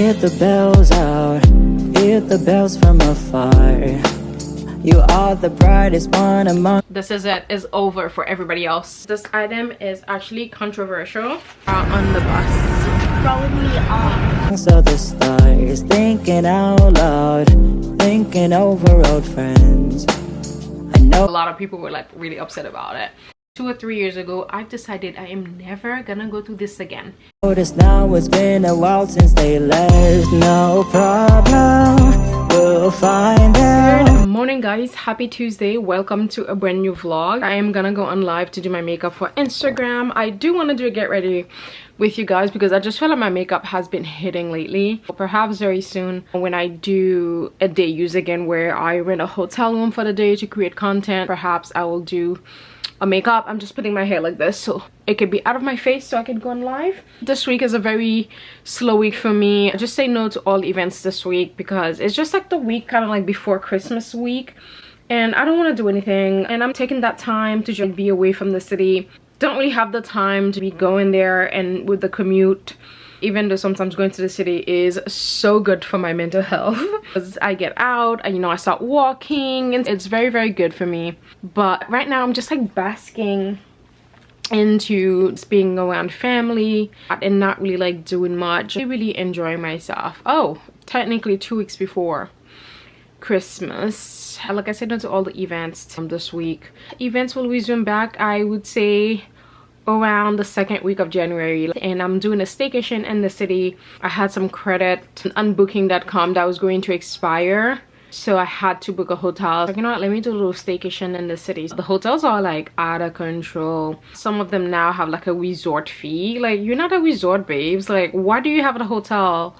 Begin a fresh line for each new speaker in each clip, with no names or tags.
Hear the bells out, hear the bells from afar. You are the brightest one among.
This is it, is over for everybody else. This item is actually controversial. On the bus.
Probably
So the stars, thinking out loud, thinking over old friends. I know
a lot of people were like really upset about it. 2 or 3 years ago, I've decided I am never gonna go through this again.
notice now it's been a while since they left. No problem, we'll find out.
Good morning guys, happy Tuesday. Welcome to a brand new vlog. I am gonna go on live to do my makeup for Instagram. I do want to do a get ready with you guys because I just feel like my makeup has been hitting lately. Perhaps very soon when I do a day use again where I rent a hotel room for the day to create content, perhaps I will do a makeup. I'm just putting my hair like this so it could be out of my face so I can go on live. This week is a very slow week for me. I just say no to all events this week because it's just like the week kind of like before Christmas week and I don't want to do anything, and I'm taking that time to just be away from the city. Don't really have the time to be going there, and with the commute, even though sometimes going to the city is so good for my mental health because I get out and I start walking and it's very good for me. But right now I'm just like basking into just being around family and not really like doing much. I really enjoying myself. Oh, technically 2 weeks before Christmas. Like I said, no to all the events this week. Events will resume back, I would say, around the second week of January, and I'm doing a staycation in the city. I had some credit on booking.com that was going to expire, so I had to book a hotel. Like, you know what, let me do a little staycation in the city. The hotels are like out of control. Some of them now have like a resort fee. Like, you're not a resort, babes. Like, why do you have a hotel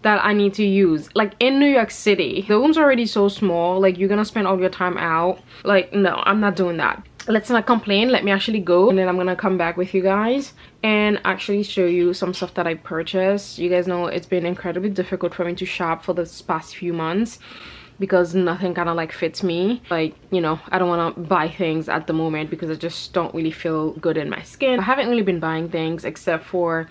that I need to use? Like, in New York City, the room's already so small. Like, you're gonna spend all your time out. Like, no, I'm not doing that. Let's not complain. Let me actually go, and then I'm gonna come back with you guys and actually show you some stuff that I purchased. You guys know it's been incredibly difficult for me to shop for this past few months because nothing kind of like fits me. Like, I don't want to buy things at the moment because I just don't really feel good in my skin. I haven't really been buying things except for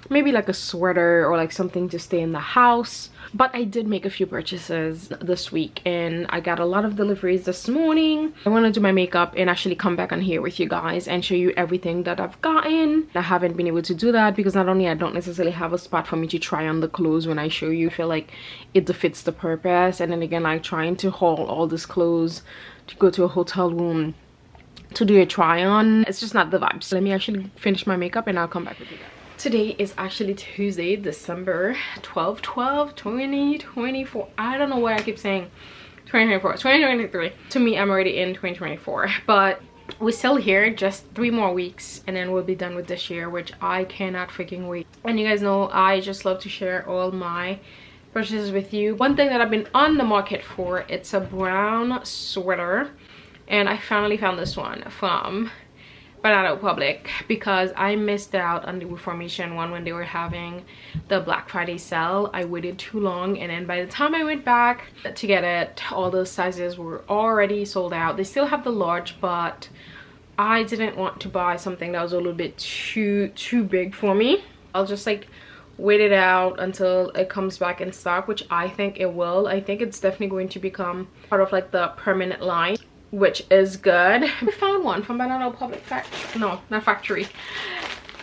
maybe like a sweater or like something to stay in the house. But I did make a few purchases this week and I got a lot of deliveries this morning. I want to do my makeup and actually come back on here with you guys and show you everything that I've gotten. I haven't been able to do that because not only I don't necessarily have a spot for me to try on the clothes when I show you. I feel like it defeats the purpose, and then again, like trying to haul all these clothes to go to a hotel room to do a try on, it's just not the vibe. So let me actually finish my makeup and I'll come back with you guys. Today is actually Tuesday, December 12, 2024. I don't know why I keep saying 2024, 2023. To me, I'm already in 2024, but we're still here, just 3 more weeks and then we'll be done with this year, which I cannot freaking wait. And you guys know I just love to share all my purchases with you. One thing that I've been on the market for, it's a brown sweater, and I finally found this one from Banana Republic because I missed out on the Reformation one when they were having the Black Friday sale. I waited too long, and then by the time I went back to get it, all those sizes were already sold out. They still have the large, but I didn't want to buy something that was a little bit too big for me. I'll just like wait it out until it comes back in stock, which I think it will. I think it's definitely going to become part of like the permanent line, which is good. I found one from Banana Republic Factory. No, not Factory.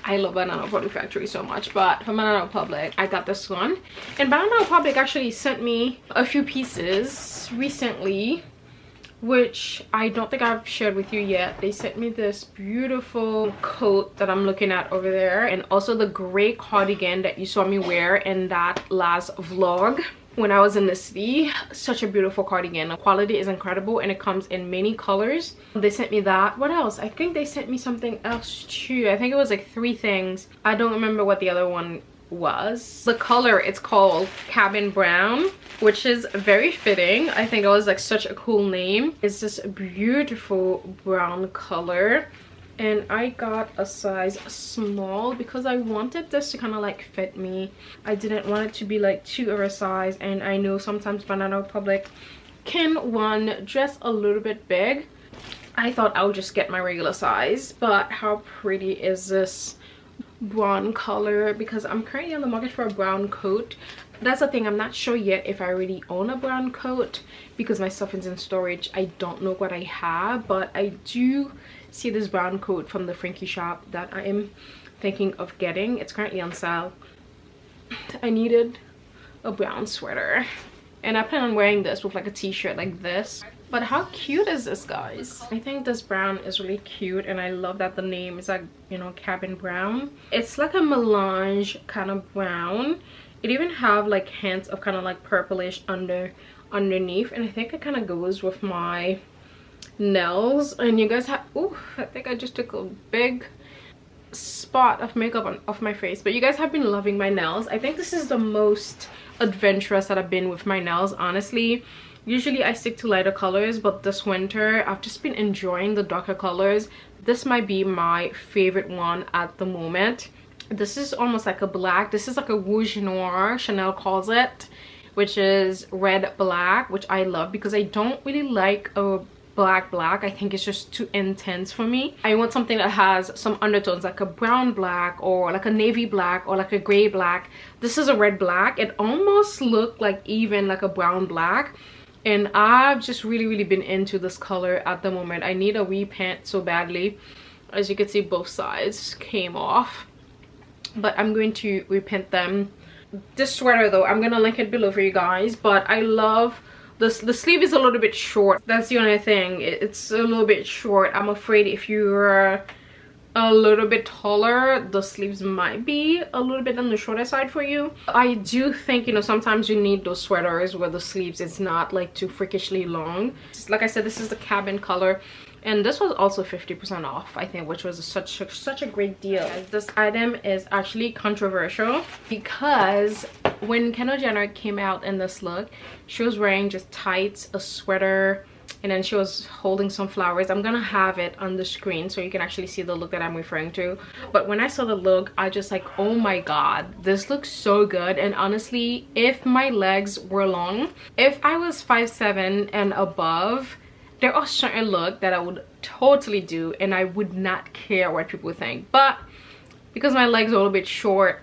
I love Banana Republic Factory so much, but from Banana Republic, I got this one. And Banana Republic actually sent me a few pieces recently, which I don't think I've shared with you yet. They sent me this beautiful coat that I'm looking at over there, and also the gray cardigan that you saw me wear in that last vlog when I was in the city. Such a beautiful cardigan. The quality is incredible and it comes in many colors. They sent me that. What else? I think they sent me something else too. I think it was like 3 things. I don't remember what the other one was. The color, it's called Cabin Brown, which is very fitting. I think it was like such a cool name. It's this beautiful brown color, and I got a size small because I wanted this to kind of like fit me. I didn't want it to be like too oversized, and I know sometimes Banana Republic can run just a little bit big. I thought I would just get my regular size, but how pretty is this brown color? Because I'm currently on the market for a brown coat. That's the thing, I'm not sure yet if I already own a brown coat because my stuff is in storage. I don't know what I have, but I do see this brown coat from the Frankie shop that I am thinking of getting. It's currently on sale. I needed a brown sweater and I plan on wearing this with like a t-shirt like this. But how cute is this, guys? I think this brown is really cute, and I love that the name is like, you know, cabin brown. It's like a melange kind of brown. It even have like hints of kind of like purplish underneath, and I think it kind of goes with my nails. And you guys have, oh, I think I just took a big spot of makeup off my face, but you guys have been loving my nails. I think this is the most adventurous that I've been with my nails, honestly. Usually I stick to lighter colors, but this winter I've just been enjoying the darker colors. This might be my favorite one at the moment. This is almost like a black. This is like a rouge noir, Chanel calls it, which is red black, which I love because I don't really like a black. I think it's just too intense for me. I want something that has some undertones, like a brown black or like a navy black or like a gray black. This is a red black. It almost looked like even like a brown black, and I've just really been into this color at the moment. I need a repaint so badly. As you can see, both sides came off, but I'm going to repaint them. This sweater though, I'm gonna link it below for you guys, but I love this. The sleeve is a little bit short. That's the only thing. It's a little bit short. I'm afraid if you're a little bit taller, the sleeves might be a little bit on the shorter side for you. I do think, you know, sometimes you need those sweaters where the sleeves is not like too freakishly long. Like I said, this is the cabin color, and this was also 50% off, I think, which was such a great deal. This item is actually controversial because when Kendall Jenner came out in this look, she was wearing just tights, a sweater, and then she was holding some flowers. I'm gonna have it on the screen so you can actually see the look that I'm referring to. But when I saw the look, I just like, oh my god, this looks so good. And honestly, if my legs were long, if I was 5'7" and above, there are certain look that I would totally do and I would not care what people think. But because my legs are a little bit short,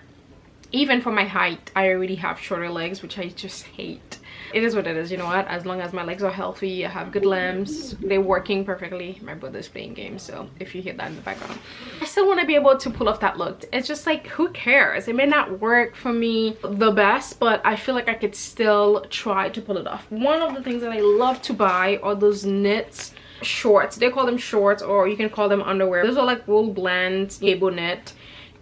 even for my height, I already have shorter legs, which I just hate. It is what it is, you know what? As long as my legs are healthy, I have good limbs, they're working perfectly. My brother's playing games, so if you hear that in the background, I still want to be able to pull off that look. It's just like, who cares? It may not work for me the best, but I feel like I could still try to pull it off. One of the things that I love to buy are those knits shorts. They call them shorts, or you can call them underwear. Those are like wool blend, cable knit.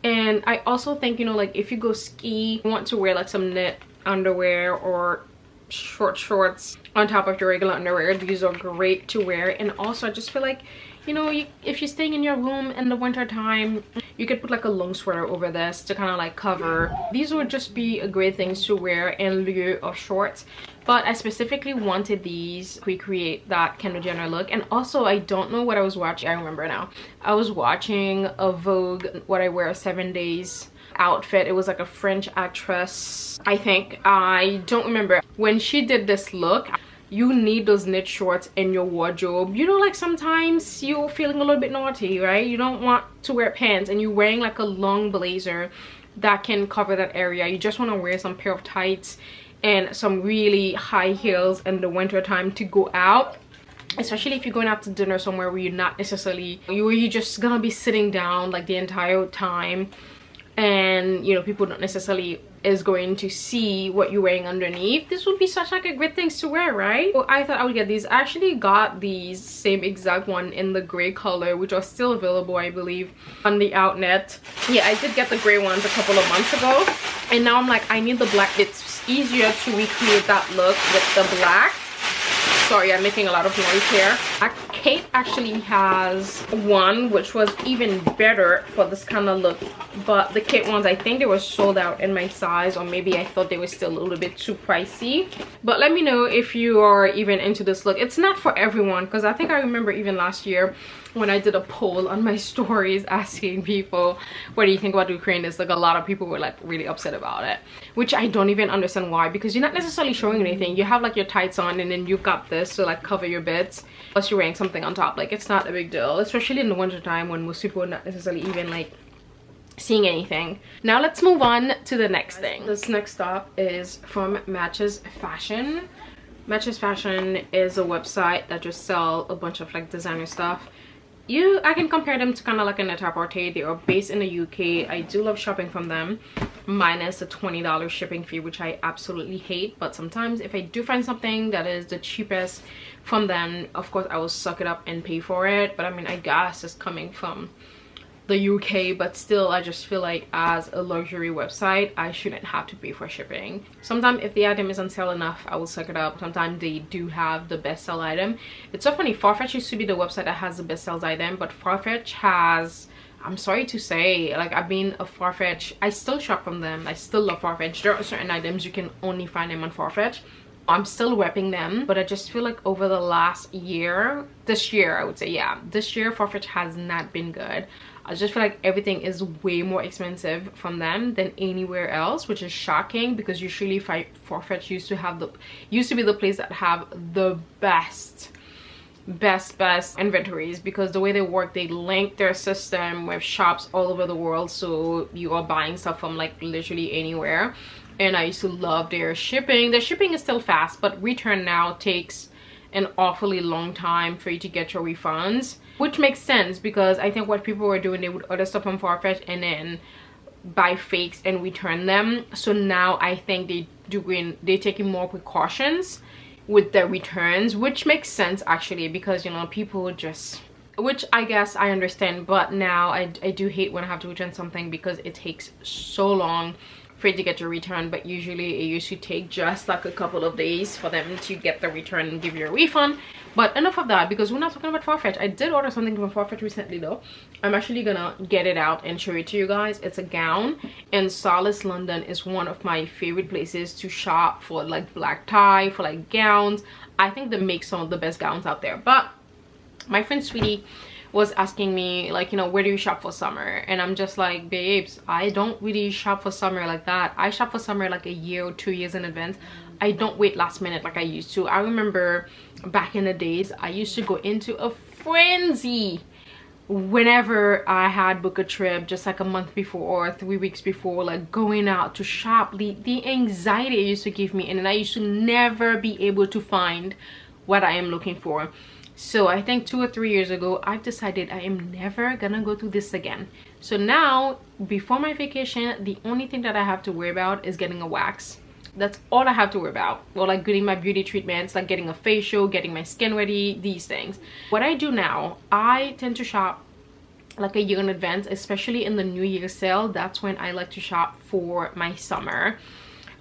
And I also think, you know, like if you go ski, you want to wear like some knit underwear or short shorts on top of your regular underwear. These are great to wear. And also I just feel like, you know, if you're staying in your room in the winter time, you could put like a long sweater over this to kind of like cover. These would just be a great things to wear in lieu of shorts. But I specifically wanted these to recreate that Kendall Jenner look. And also, I don't know what I was watching. I remember now. I was watching a Vogue What I Wear 7 Days outfit. It was like a French actress, I think. I don't remember. When she did this look, you need those knit shorts in your wardrobe. You know, like sometimes you're feeling a little bit naughty, right? You don't want to wear pants and you're wearing like a long blazer that can cover that area. You just want to wear some pair of tights and some really high heels in the winter time to go out, especially if you're going out to dinner somewhere where you're not necessarily, you're just gonna be sitting down like the entire time, and you know, people don't necessarily is going to see what you're wearing underneath. This would be such like a great things to wear, right? So I thought I would get these. I actually got these same exact one in the gray color, which are still available, I believe, on the outlet. Yeah, I did get the gray ones a couple of months ago, and now I'm like, I need the black. It's easier to recreate that look with the black. Sorry, I'm making a lot of noise here. Kate actually has one which was even better for this kind of look, but the Kate ones, I think they were sold out in my size, or maybe I thought they were still a little bit too pricey. But let me know if you are even into this look. It's not for everyone, because I think I remember even last year when I did a poll on my stories asking people, what do you think about recreating this? Like, a lot of people were like really upset about it, which I don't even understand why, because you're not necessarily showing anything. You have like your tights on, and then you've got this to like cover your bits, plus you're wearing something on top. Like, it's not a big deal, especially in the winter time when most people are not necessarily even like seeing anything. Now let's move on to the next thing. This next stop is from Matches Fashion. Matches Fashion is a website that just sell a bunch of like designer stuff. I can compare them to kind of like a Net-a-Porter. They are based in the UK. I do love shopping from them, minus the $20 shipping fee, which I absolutely hate. But sometimes if I do find something that is the cheapest from them, of course I will suck it up and pay for it. But I mean, I guess it's coming from the UK, but still I just feel like as a luxury website I shouldn't have to pay for shipping. Sometimes if the item is on sale enough, I will suck it up. Sometimes they do have the best sell item. It's so funny, Farfetch used to be the website that has the best sales item, but Farfetch has, I'm sorry to say, like, I've been a Farfetch, I still shop from them, I still love Farfetch. There are certain items you can only find them on Farfetch. I'm still repping them, but I just feel like over the last year, this year I would say, yeah, this year Farfetch has not been good. I just feel like everything is way more expensive from them than anywhere else, which is shocking because usually Farfetch used to be the place that have the best inventories, because the way they work, they link their system with shops all over the world, so you are buying stuff from like literally anywhere. And I used to love their shipping. Their shipping is still fast, but return now takes an awfully long time for you to get your refunds, which makes sense because I think what people were doing, they would order stuff from Farfetch and then buy fakes and return them. So now I think they're taking more precautions with their returns, which makes sense actually, because you know, people just, which I guess I understand. But now I do hate when I have to return something because it takes so long for it to get your return. But usually it used to take just like a couple of days for them to get the return and give you a refund. But enough of that, because we're not talking about Farfetch. I did order something from Farfetch recently though. I'm actually gonna get it out and show it to you guys. It's a gown, and Solace London is one of my favorite places to shop for like black tie, for like gowns. I think they make some of the best gowns out there. But my friend Sweetie was asking me, like, you know, where do you shop for summer? And I'm just like, babes, I don't really shop for summer like that. I shop for summer like a year or 2 years in advance. I don't wait last minute like I used to. I remember back in the days, I used to go into a frenzy whenever I had booked a trip, just like a month before or 3 weeks before, like going out to shop. The anxiety it used to give me, and then I used to never be able to find what I am looking for. So I think 2 or 3 years ago, I've decided I am never gonna go through this again. So now, before my vacation, the only thing that I have to worry about is getting a wax. That's all I have to worry about. Or like getting my beauty treatments, like getting a facial, getting my skin ready, these things. What I do now, I tend to shop like a year in advance, especially in the New Year sale. That's when I like to shop for my summer.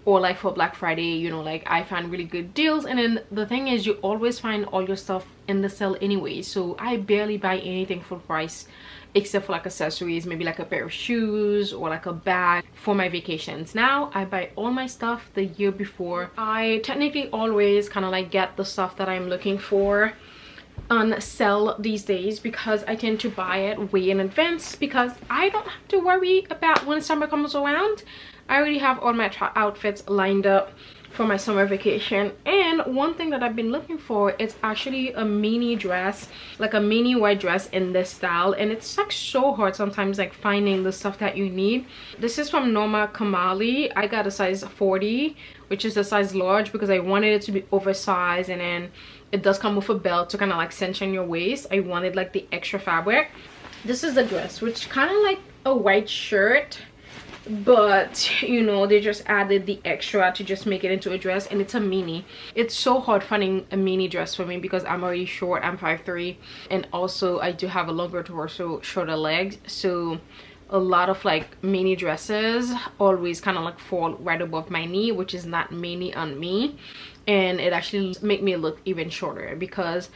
Or like for Black Friday, you know, like I find really good deals. And then the thing is, you always find all your stuff in the sale anyway. So I barely buy anything full price except for like accessories, maybe like a pair of shoes or like a bag for my vacations. Now I buy all my stuff the year before. I technically always kind of like get the stuff that I'm looking for on sale these days, because I tend to buy it way in advance, because I don't have to worry about when summer comes around. I already have all my outfits lined up for my summer vacation. And one thing that I've been looking for is actually a mini dress, like a mini white dress in this style. And it's like so hard sometimes, like finding the stuff that you need. This is from Norma Kamali. I got a size 40, which is a size large, because I wanted it to be oversized, and then it does come with a belt to kind of like cinch in your waist. I wanted like the extra fabric. This is the dress, which kind of like a white shirt, but you know, they just added the extra to just make it into a dress, and it's a mini. It's so hard finding a mini dress for me because I'm already short. I'm 5'3", and also I do have a longer torso, shorter legs, so a lot of like mini dresses always kind of like fall right above my knee, which is not mini on me, and it actually make me look even shorter. Because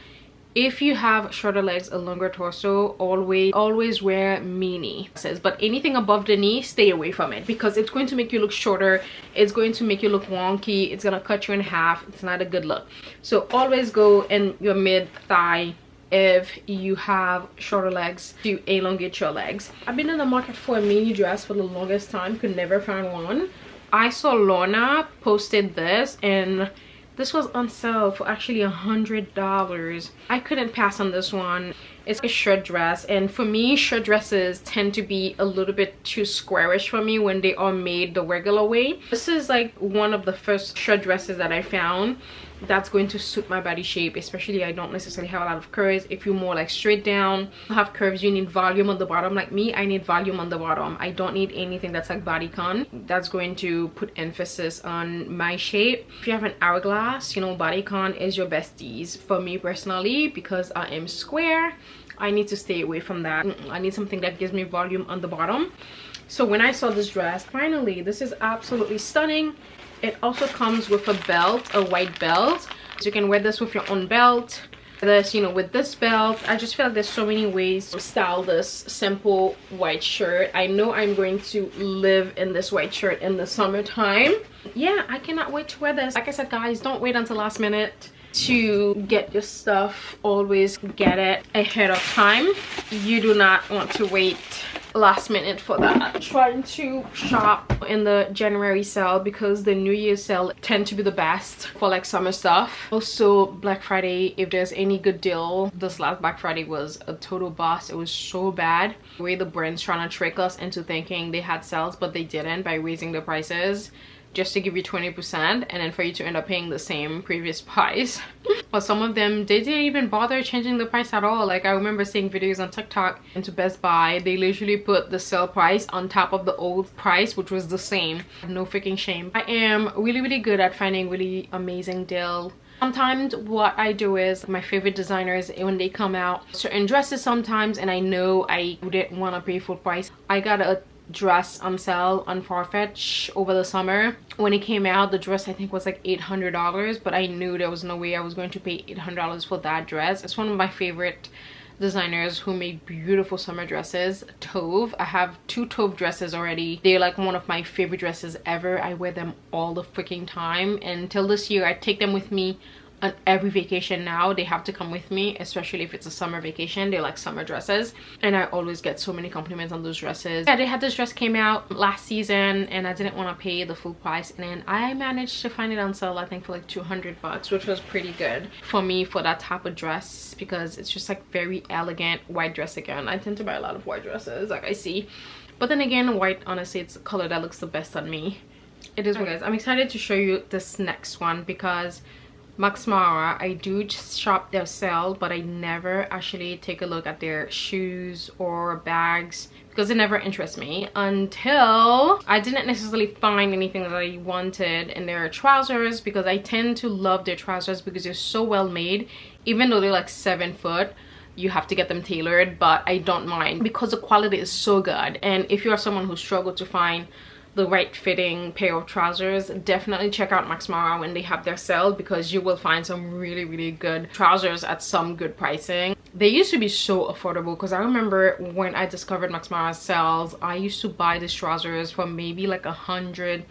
if you have shorter legs, a longer torso, always wear mini dresses. But anything above the knee, stay away from it, because it's going to make you look shorter. It's going to make you look wonky. It's gonna cut you in half. It's not a good look. So always go in your mid thigh if you have shorter legs, to elongate your legs. I've been in the market for a mini dress for the longest time, could never find one. I saw Lorna posted this, and this was on sale for actually $100. I couldn't pass on this one. It's a shirt dress, and for me shirt dresses tend to be a little bit too squarish for me when they are made the regular way. This is like one of the first shirt dresses that I found that's going to suit my body shape, especially I don't necessarily have a lot of curves. If you're more like straight down, have curves, you need volume on the bottom. Like me, I need volume on the bottom. I don't need anything that's like bodycon. That's going to put emphasis on my shape. If you have an hourglass, you know, bodycon is your besties. For me personally, because I am square, I need to stay away from that. I need something that gives me volume on the bottom. So when I saw this dress, finally, this is absolutely stunning. It also comes with a belt, a white belt. So you can wear this with your own belt. This, you know, with this belt. I just feel like there's so many ways to style this simple white shirt. I know I'm going to live in this white shirt in the summertime. Yeah, I cannot wait to wear this. Like I said, guys, don't wait until last minute to get your stuff. Always get it ahead of time. You do not want to wait last minute for that. Trying to shop in the January sale because the New Year's sale tend to be the best for like summer stuff. Also Black Friday, if there's any good deal. This last Black Friday was a total bust. It was so bad. The way the brand's trying to trick us into thinking they had sales, but they didn't, by raising the prices just to give you 20% and then for you to end up paying the same previous price. But some of them, they didn't even bother changing the price at all. Like I remember seeing videos on TikTok into Best Buy, they literally put the sale price on top of the old price, which was the same. No freaking shame. I am really good at finding really amazing deal. Sometimes what I do is my favorite designers, when they come out certain dresses sometimes and I know I wouldn't want to pay full price, I got a dress on sale on Farfetch over the summer. When it came out, the dress I think was like $800, but I knew there was no way I was going to pay $800 for that dress. It's one of my favorite designers who make beautiful summer dresses. Tove, I have 2 Tove dresses already. They're like one of my favorite dresses ever. I wear them all the freaking time, and until this year I take them with me on every vacation. Now they have to come with me, especially if it's a summer vacation. They're like summer dresses, and I always get so many compliments on those dresses. Yeah, they had this dress came out last season and I didn't want to pay the full price, and then I managed to find it on sale I think for like $200, which was pretty good for me for that type of dress, because it's just like very elegant white dress. Again, I tend to buy a lot of white dresses, like I see, but then again, white, honestly, it's the color that looks the best on me. It is what guys. I'm excited to show you this next one because Max Mara, I do just shop their sale, but I never actually take a look at their shoes or bags because it never interests me until I didn't necessarily find anything that I wanted in their trousers, because I tend to love their trousers because they're so well made. Even though they're like 7 foot, you have to get them tailored, but I don't mind because the quality is so good. And if you are someone who struggled to find the right fitting pair of trousers, definitely check out Max Mara when they have their sale, because you will find some really good trousers at some good pricing. They used to be so affordable, because I remember when I discovered Max Mara's sales, I used to buy these trousers for maybe like $180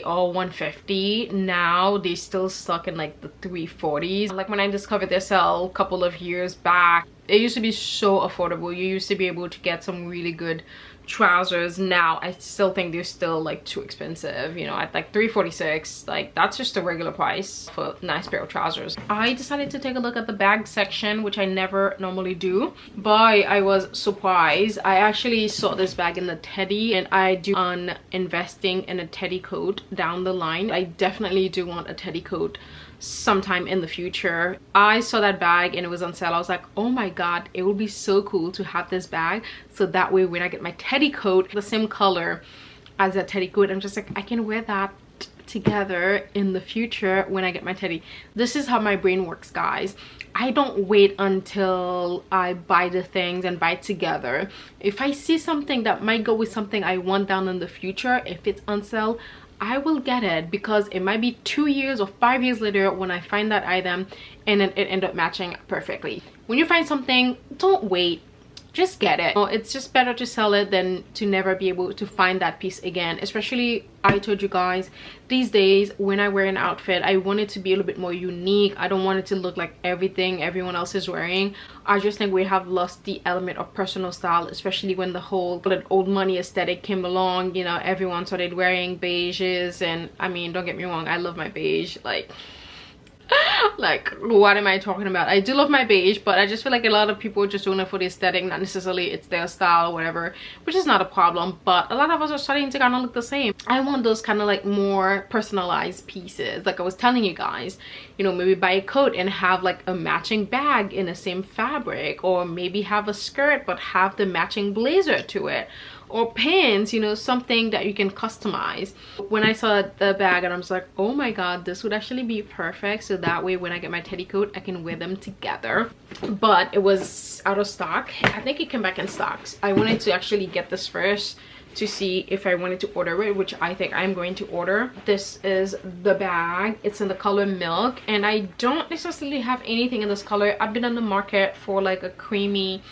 or $150. Now they still stuck in like the $340s. Like when I discovered their sale a couple of years back, it used to be so affordable. You used to be able to get some really good trousers. Now I still think they're still like too expensive, you know, at like $346. Like that's just a regular price for a nice pair of trousers. I decided to take a look at the bag section, which I never normally do. Boy, I was surprised. I actually saw this bag in the Teddy, and I do on investing in a Teddy coat down the line. I definitely do want a Teddy coat sometime in the future. I saw that bag and it was on sale. I was like, oh my god, it would be so cool to have this bag, so that way when I get my Teddy coat the same color as that Teddy coat, I'm just like, I can wear that together in the future when I get my Teddy. This is how my brain works, guys. I don't wait until I buy the things and buy it together. If I see something that might go with something I want down in the future, if it's on sale, I will get it, because it might be 2 years or 5 years later when I find that item and then it end up matching perfectly. When you find something, don't wait, just get it. It's just better to sell it than to never be able to find that piece again. Especially, I told you guys, these days when I wear an outfit, I want it to be a little bit more unique. I don't want it to look like everything everyone else is wearing. I just think we have lost the element of personal style, especially when the whole old money aesthetic came along. You know, everyone started wearing beiges, and I mean, don't get me wrong, I love my beige. Like, Like, what am I talking about? I do love my beige, but I just feel like a lot of people are just doing it for the aesthetic, not necessarily it's their style or whatever, which is not a problem. But a lot of us are starting to kind of look the same. I want those kind of like more personalized pieces. Like I was telling you guys, you know, maybe buy a coat and have like a matching bag in the same fabric, or maybe have a skirt but have the matching blazer to it, or pants, you know, something that you can customize. When I saw the bag, and I was like, oh my god, this would actually be perfect, so that way when I get my teddy coat I can wear them together. But it was out of stock. I think it came back in stocks. I wanted to actually get this first to see if I wanted to order it, which I think I'm going to order. This is the bag. It's in the color milk, and I don't necessarily have anything in this color. I've been on the market for like a creamy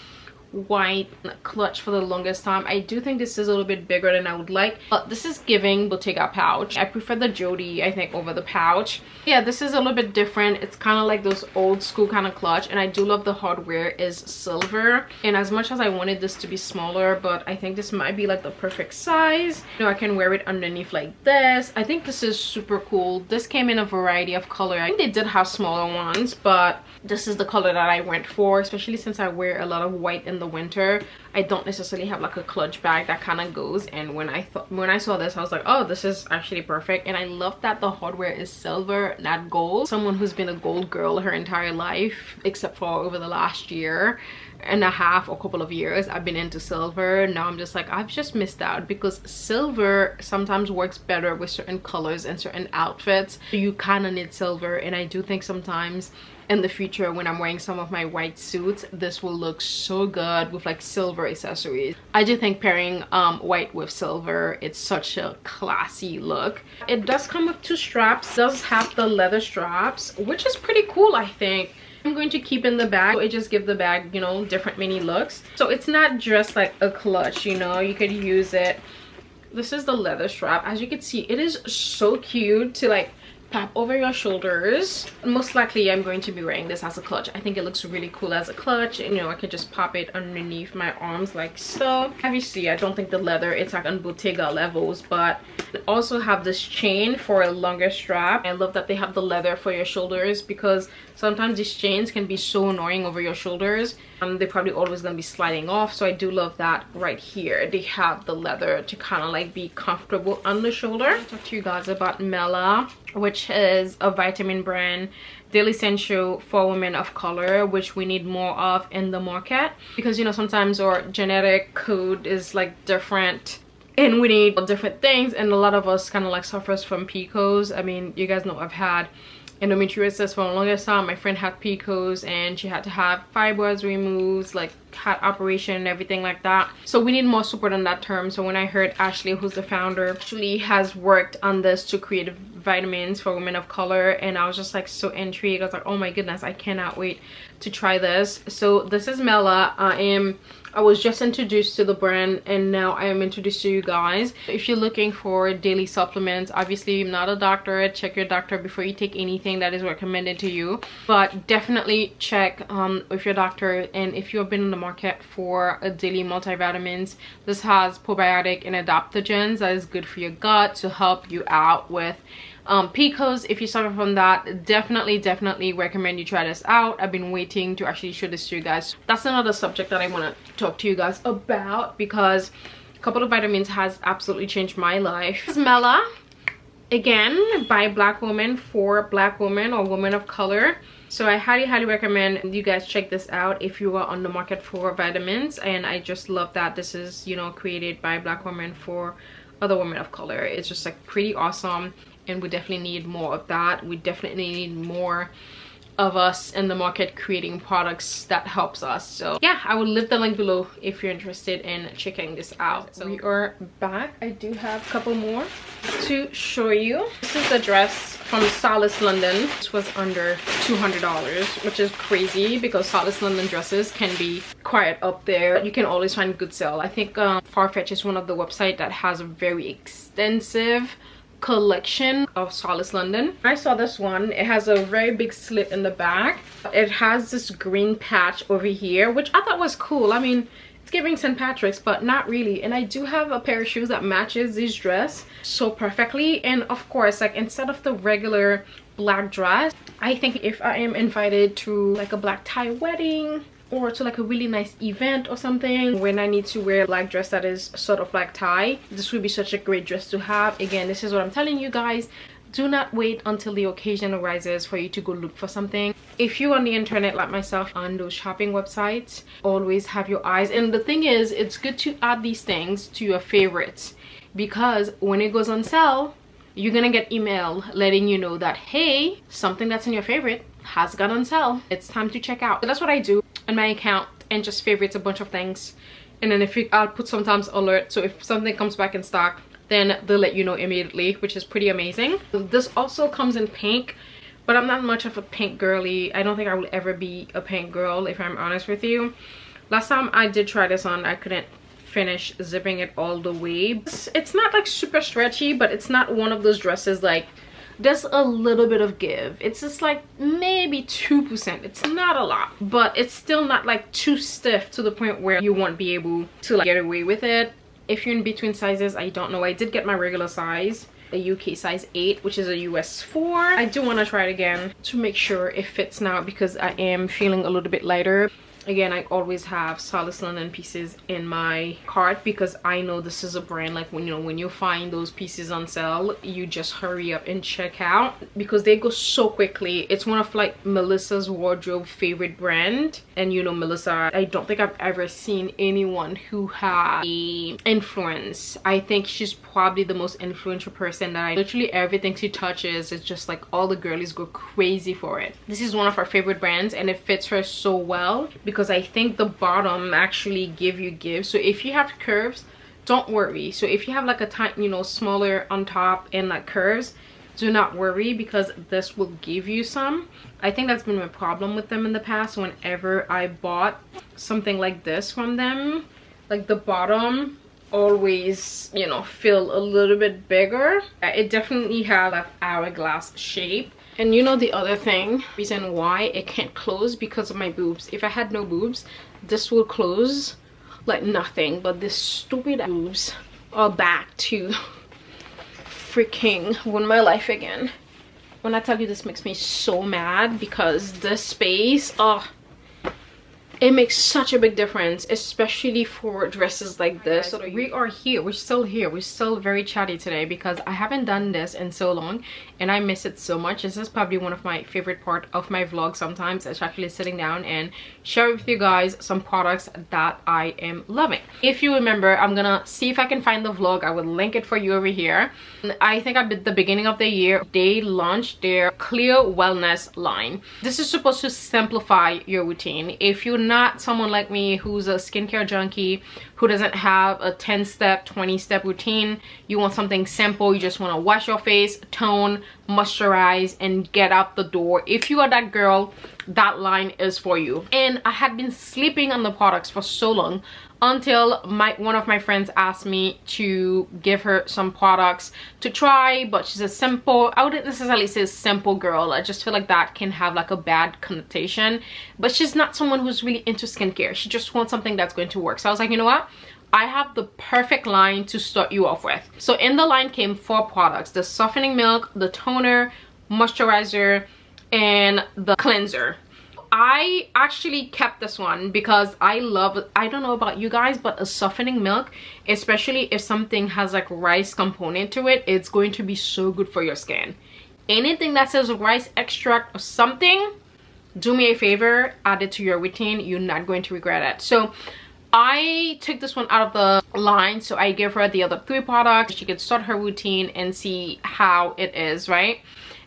white clutch for the longest time. I do think this is a little bit bigger than I would like, but this is giving Bottega pouch. I prefer the Jody, I think, over the pouch. Yeah, this is a little bit different. It's kind of like those old school kind of clutch, and I do love the hardware is silver. And as much as I wanted this to be smaller, but I think this might be like the perfect size. You know, I can wear it underneath like this. I think this is super cool. This came in a variety of color. I think they did have smaller ones, but this is the color that I went for, especially since I wear a lot of white in the winter. I don't necessarily have like a clutch bag that kind of goes, and when I saw this, I was like, oh, this is actually perfect. And I love that the hardware is silver, not gold. Someone who's been a gold girl her entire life, except for over the last year and a half or couple of years, I've been into silver. Now I'm just like, I've just missed out, because silver sometimes works better with certain colors and certain outfits. So you kind of need silver, and I do think sometimes in the future when I'm wearing some of my white suits, this will look so good with like silver accessories. I do think pairing white with silver, it's such a classy look. It does come with 2 straps. It does have the leather straps, which is pretty cool, I think. I'm going to keep in the bag. It just gives the bag, you know, different mini looks. So it's not just like a clutch, you know, you could use it. This is the leather strap. As you can see, it is so cute to like pop over your shoulders. Most likely I'm going to be wearing this as a clutch. I think it looks really cool as a clutch, and you know, I could just pop it underneath my arms like so. Obviously I don't think the leather, it's like on Bottega levels, but they also have this chain for a longer strap. I love that they have the leather for your shoulders, because sometimes these chains can be so annoying over your shoulders. They're probably always gonna be sliding off, so I do love that right here they have the leather to kind of like be comfortable on the shoulder. I'll talk to you guys about Mela, which is a vitamin brand, daily essential for women of color, which we need more of in the market, because you know, sometimes our genetic code is like different and we need different things, and a lot of us kind of like suffers from PCOS. I mean, you guys know I've had endometriosis for the longest time. My friend had PCOS and she had to have fibroids removed, like had operation and everything like that. So we need more support on that term. So when I heard Ashley, who's the founder, actually has worked on this to create vitamins for women of color, and I was just like so intrigued. I was like, oh my goodness, I cannot wait to try this. So this is Mela. I was just introduced to the brand, and now I am introduced to you guys. If you're looking for daily supplements, obviously I'm not a doctor. Check your doctor before you take anything that is recommended to you, but definitely check with your doctor. And if you've been in the market for a daily multivitamins, this has probiotic and adaptogens that is good for your gut to help you out with PCOS. If you suffer from that, definitely recommend you try this out. I've been waiting to actually show this to you guys. That's another subject that I want to talk to you guys about, because a couple of vitamins has absolutely changed my life. This is Mela, again by Black women for Black women or women of color. So I highly recommend you guys check this out if you are on the market for vitamins. And I just love that this is, you know, created by Black women for other women of color. It's just like pretty awesome, and we definitely need more of that. We definitely need more of us in the market creating products that helps us. So yeah, I will leave the link below if you're interested in checking this out. So we are back. I do have a couple more to show you. This is the dress from South London. This was under $200, which is crazy because South London dresses can be quite up there. You can always find good sale. I think Farfetch is one of the websites that has a very extensive collection of South London. I saw this one. It has a very big slit in the back. It has this green patch over here, which I thought was cool. I mean, It's giving St. Patrick's, but not really. And I do have a pair of shoes that matches this dress so perfectly. And of course, like instead of the regular black dress, I think if I am invited to like a black tie wedding or to like a really nice event or something when I need to wear a black dress that is sort of black tie, this would be such a great dress to have. Again, this is what I'm telling you guys. Do not wait until the occasion arises for you to go look for something. If you're on the internet like myself, on those shopping websites, always have your eyes. And the thing is, it's good to add these things to your favorites, because when it goes on sale, you're gonna get email letting you know that, hey, something that's in your favorite has gone on sale. It's time to check out. So that's what I do on my account, and just favorites a bunch of things. And then I'll put sometimes alert, so if something comes back in stock, then they'll let you know immediately, which is pretty amazing. This also comes in pink, but I'm not much of a pink girly. I don't think I will ever be a pink girl, if I'm honest with you. Last time I did try this on, I couldn't finish zipping it all the way. It's not like super stretchy, but it's not one of those dresses like there's a little bit of give. It's just like maybe 2%. It's not a lot, but it's still not like too stiff to the point where you won't be able to like get away with it. If you're in between sizes, I don't know. I did get my regular size, a UK size 8, which is a US 4. I do want to try it again to make sure it fits now, because I am feeling a little bit lighter. Again, I always have solid linen pieces in my cart, because I know this is a brand like when you find those pieces on sale, you just hurry up and check out, because they go so quickly. It's one of like Melissa's wardrobe favorite brand, and you know Melissa, I don't think I've ever seen anyone who has a influence. I think she's probably the most influential person that literally everything she touches, it's just like all the girlies go crazy for it. This is one of our favorite brands, and it fits her so well, because I think the bottom actually give. So if you have curves, don't worry. So if you have like a tight, smaller on top and like curves, do not worry, because this will give you some. I think that's been my problem with them in the past. Whenever I bought something like this from them, like the bottom always feel a little bit bigger. It definitely has an hourglass shape. And the other reason why it can't close, because of my boobs. If I had no boobs, this will close like nothing, but this stupid boobs are back to freaking ruin my life again. When I tell you, this makes me so mad, because this space, it makes such a big difference, especially for dresses like this. So we are here, we're still very chatty today, because I haven't done this in so long and I miss it so much. This is probably one of my favorite part of my vlog sometimes. It's actually sitting down and share with you guys some products that I am loving. If you remember, I'm gonna see if I can find the vlog. I will link it for you over here. I think at the beginning of the year, they launched their Clear Wellness line. This is supposed to simplify your routine. If you're not someone like me who's a skincare junkie, who doesn't have a 10-step 20-step routine, you want something simple, you just want to wash your face, tone, moisturize, and get out the door. If you are that girl, that line is for you. And I had been sleeping on the products for so long, until one of my friends asked me to give her some products to try, but she's a simple, I wouldn't necessarily say simple girl. I just feel like that can have like a bad connotation, but she's not someone who's really into skincare. She just wants something that's going to work. So I was like, you know what, I have the perfect line to start you off with. So in the line came 4 products: the softening milk, the toner, moisturizer, and the cleanser. I actually kept this one because I don't know about you guys, but a softening milk, especially if something has like rice component to it, it's going to be so good for your skin. Anything that says rice extract or something, do me a favor, add it to your routine. You're not going to regret it. So I took this one out of the line, so I gave her the other 3 products. She could start her routine and see how it is, right?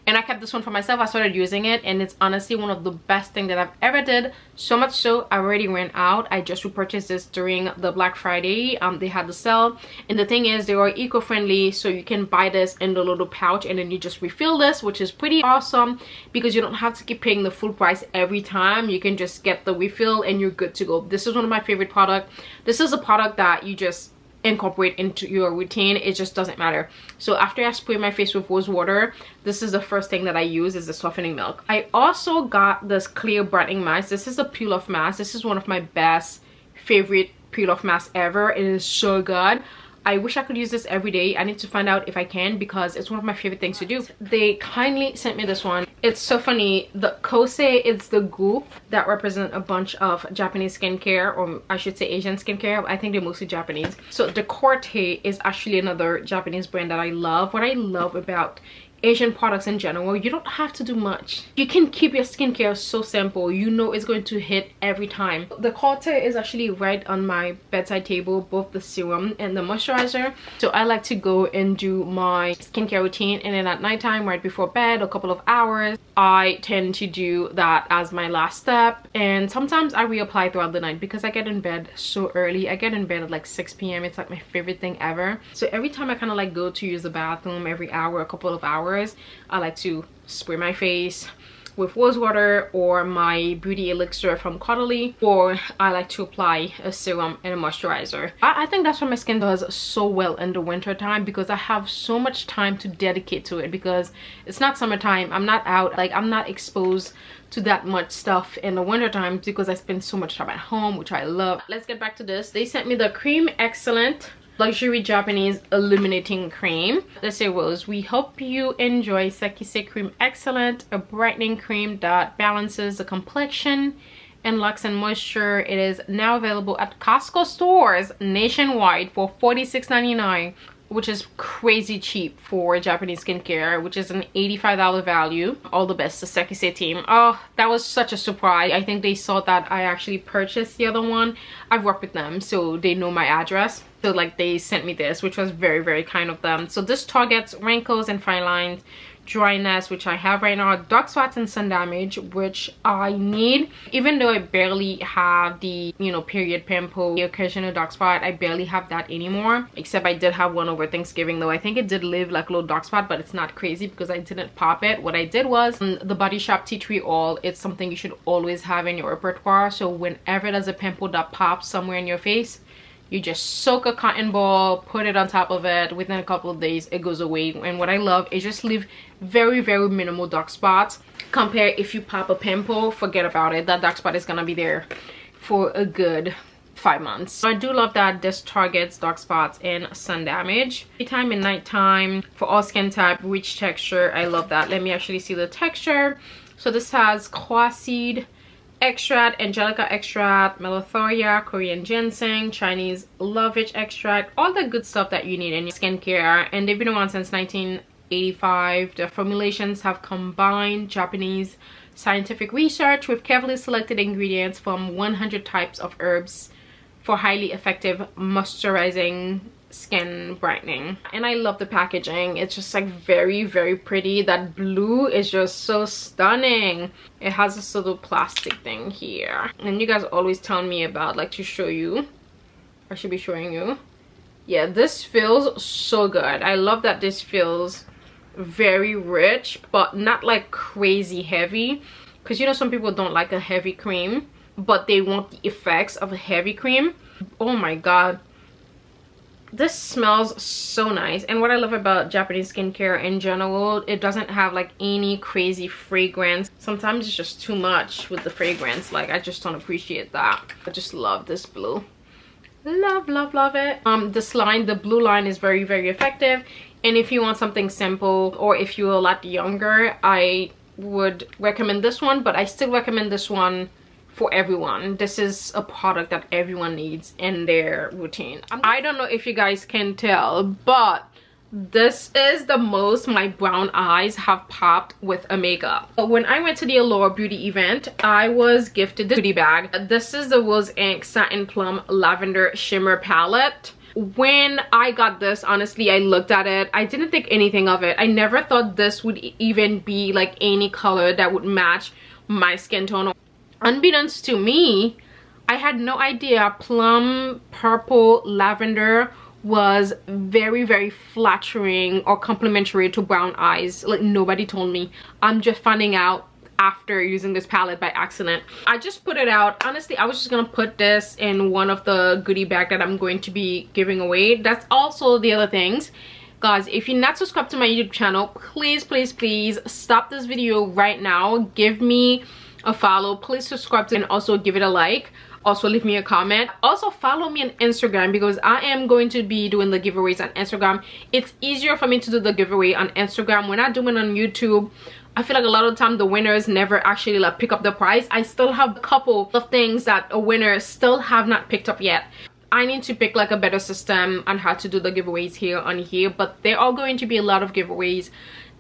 And I kept this one for myself. I started using it, and it's honestly one of the best things that I've ever did. So much so, I already ran out. I just repurchased this during the Black Friday. They had the sale. And the thing is, they are eco-friendly, so you can buy this in the little pouch, and then you just refill this, which is pretty awesome, because you don't have to keep paying the full price every time. You can just get the refill, and you're good to go. This is one of my favorite products. This is a product that you just incorporate into your routine. It just doesn't matter. So after I spray my face with rose water, this is the first thing that I use, is the softening milk. I also got this clear brightening mask. This is a peel off mask. This is one of my best favorite peel-off mask ever. It is so good. I wish I could use this every day. I need to find out if I can, because it's one of my favorite things to do. They kindly sent me this one. It's so funny. The Kosei is the group that represent a bunch of Japanese skincare, or I should say Asian skincare. I think they're mostly Japanese. So the Corte is actually another Japanese brand that I love. What I love about Asian products in general, you don't have to do much. You can keep your skincare so simple. You know it's going to hit every time. The Corte is actually right on my bedside table, both the serum and the moisturizer. So I like to go and do my skincare routine, and then at nighttime, right before bed, a couple of hours, I tend to do that as my last step. And sometimes I reapply throughout the night because I get in bed so early. I get in bed at like 6 p.m. It's like my favorite thing ever. So every time I kind of like go to use the bathroom, every hour, a couple of hours, I like to spray my face with rose water or my beauty elixir from Caudalie, or I like to apply a serum and a moisturizer. I think that's what my skin does so well in the winter time, because I have so much time to dedicate to it, because it's not summertime. I'm not out, like I'm not exposed to that much stuff in the winter time because I spend so much time at home, which I love. Let's get back to this. They sent me the Cream Excellent Luxury Japanese Illuminating Cream. They say, Rose, we hope you enjoy Sekisei Cream Excellent, a brightening cream that balances the complexion and locks in moisture. It is now available at Costco stores nationwide for $46.99, which is crazy cheap for Japanese skincare, which is an $85 value. All the best to Sekisei team. Oh, that was such a surprise. I think they saw that I actually purchased the other one. I've worked with them, so they know my address. So like they sent me this, which was very, very kind of them. So this targets wrinkles and fine lines, dryness, which I have right now, dark spots and sun damage, which I need. Even though I barely have the, you know, period pimple, the occasional dark spot, I barely have that anymore. Except I did have one over Thanksgiving, though. I think it did leave like a little dark spot, but it's not crazy because I didn't pop it. What I did was the Body Shop Tea Tree Oil. It's something you should always have in your repertoire. So whenever there's a pimple that pops somewhere in your face, you just soak a cotton ball, put it on top of it. Within a couple of days, it goes away. And what I love is just leave very, very minimal dark spots. Compare if you pop a pimple, forget about it. That dark spot is gonna be there for a good 5 months. So I do love that this targets dark spots and sun damage. Daytime and nighttime for all skin type, rich texture. I love that. Let me actually see the texture. So this has koa seed extract, angelica extract, melathoria, Korean ginseng, Chinese lovage extract, all the good stuff that you need in your skincare. And they've been around since 1985. The formulations have combined Japanese scientific research with carefully selected ingredients from 100 types of herbs for highly effective moisturizing skin brightening. And I love the packaging. It's just like very, very pretty. That blue is just so stunning. It has this little plastic thing here, and you guys always tell me about like to show you, I should be showing you. Yeah, this feels so good. I love that this feels very rich but not like crazy heavy, because you know some people don't like a heavy cream but they want the effects of a heavy cream. Oh my god, this smells so nice. And what I love about Japanese skincare in general, it doesn't have like any crazy fragrance. Sometimes it's just too much with the fragrance. Like I just don't appreciate that. I just love this blue. Love, love, love it. This line, the blue line, is very, very effective. And if you want something simple, or if you're a lot younger, I would recommend this one, but I still recommend this one for everyone. This is a product that everyone needs in their routine. I don't know if you guys can tell, but this is the most my brown eyes have popped with a makeup. When I went to the Allure beauty event, I was gifted this goodie bag. This is the Rose Inc Satin Plum Lavender Shimmer Palette. When I got this, honestly, I looked at it, I didn't think anything of it. I never thought this would even be like any color that would match my skin tone. Unbeknownst to me, I had no idea plum, purple, lavender was very, very flattering or complimentary to brown eyes. Like nobody told me. I'm just finding out after using this palette by accident. I just put it out. Honestly, I was just gonna put this in one of the goodie bag that I'm going to be giving away. That's also the other things. Guys, if you're not subscribed to my YouTube channel, please, please, please stop this video right now. Give me a follow. Please subscribe to and also give it a like. Also leave me a comment. Also follow me on Instagram because I am going to be doing the giveaways on Instagram. It's easier for me to do the giveaway on Instagram. When I do it on YouTube, I feel like a lot of the time the winners never actually like pick up the prize. I still have a couple of things that a winner still have not picked up yet. I need to pick like a better system on how to do the giveaways here on here, but there are going to be a lot of giveaways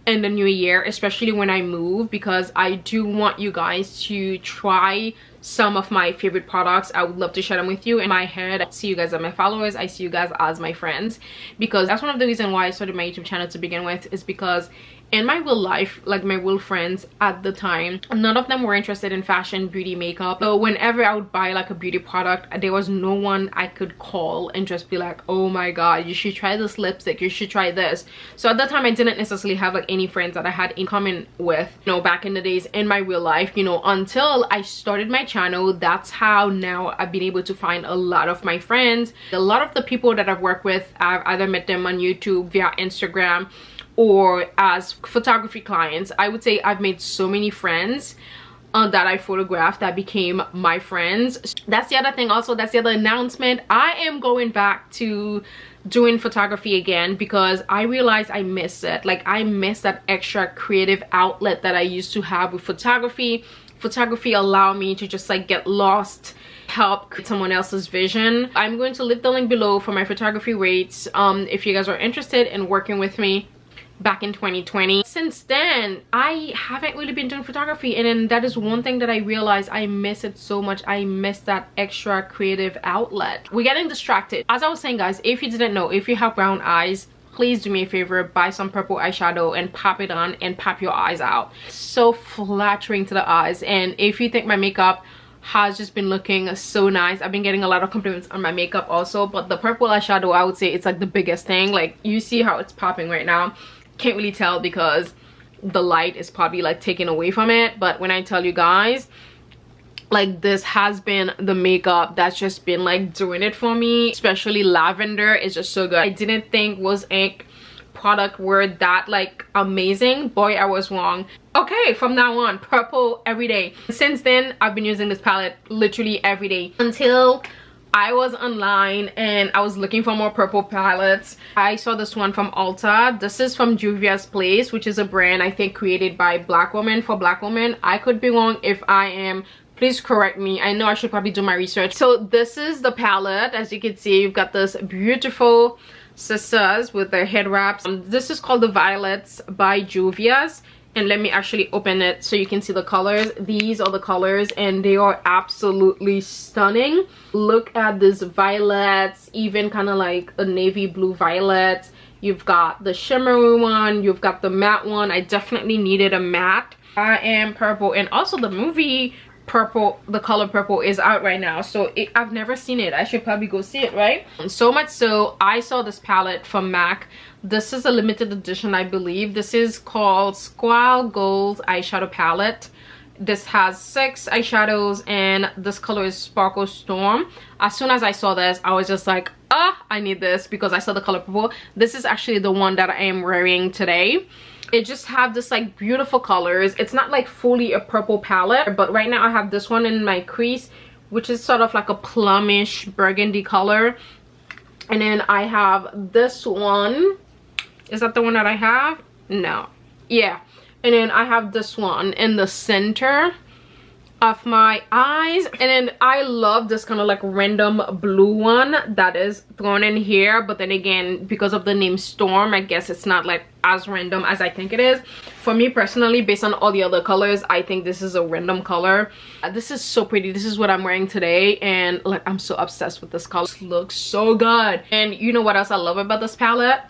in the new year, especially when I move, because I do want you guys to try some of my favorite products. I would love to share them with you. In my head, I see you guys as my followers, I see you guys as my friends, because that's one of the reasons why I started my YouTube channel to begin with, is because in my real life, like my real friends at the time, none of them were interested in fashion, beauty, makeup. So whenever I would buy like a beauty product, there was no one I could call and just be like, oh my god, you should try this lipstick, you should try this. So at that time I didn't necessarily have like any friends that I had in common with, you know, back in the days in my real life, you know, until I started my channel. That's how now I've been able to find a lot of my friends. A lot of the people that I've worked with, I've either met them on YouTube, via Instagram, or as photography clients. I would say I've made so many friends that I photographed that became my friends. That's the other thing also, that's the other announcement. I am going back to doing photography again because I realized I miss it. Like I miss that extra creative outlet that I used to have with photography. Photography allowed me to just like get lost, help create someone else's vision. I'm going to leave the link below for my photography rates if you guys are interested in working with me back in 2020. Since then I haven't really been doing photography, and then that is one thing that I realized I miss it so much. I miss that extra creative outlet. We're getting distracted. As I was saying, guys, if you didn't know, if you have brown eyes, please do me a favor, buy some purple eyeshadow and pop it on and pop your eyes out. So flattering to the eyes. And if you think my makeup has just been looking so nice, I've been getting a lot of compliments on my makeup also, but the purple eyeshadow, I would say it's like the biggest thing. Like you see how it's popping right now. Can't really tell because the light is probably like taken away from it, but when I tell you guys, like this has been the makeup that's just been like doing it for me. Especially lavender is just so good. I didn't think Was Ink product were that like amazing. Boy, I was wrong. Okay, from now on, purple every day. Since then I've been using this palette literally every day until I was online and I was looking for more purple palettes. I saw this one from Ulta. This is from Juvia's Place, which is a brand I think created by black women for black women. I could be wrong. If I am, please correct me. I know I should probably do my research. So this is the palette. As you can see, you've got this beautiful sisters with their head wraps. This is called the Violets by Juvia's. And let me actually open it so you can see the colors. These are the colors and they are absolutely stunning. Look at this violets, even kind of like a navy blue violet. You've got the shimmery one, you've got the matte one. I definitely needed a matte. I am purple, and also the movie purple, the color purple is out right now, so I've never seen it. I should probably go see it, right? So much so I saw this palette from MAC. This is a limited edition, I believe. This is called Squall Gold eyeshadow palette. This has 6 eyeshadows and this color is Sparkle Storm. As soon as I saw this, I was just like, ah, I need this, because I saw the color purple. This is actually the one that I am wearing today. It just have this like beautiful colors. It's not like fully a purple palette, but right now I have this one in my crease, which is sort of like a plumish burgundy color. And then I have this one. Is that the one that I have? No. Yeah. And then I have this one in the center of my eyes. And then I love this kind of like random blue one that is thrown in here. But then again, because of the name Storm, I guess it's not like as random as I think it is. For me personally, based on all the other colors, I think this is a random color. This is so pretty. This is what I'm wearing today, and like I'm so obsessed with this color. It looks so good. And you know what else I love about this palette?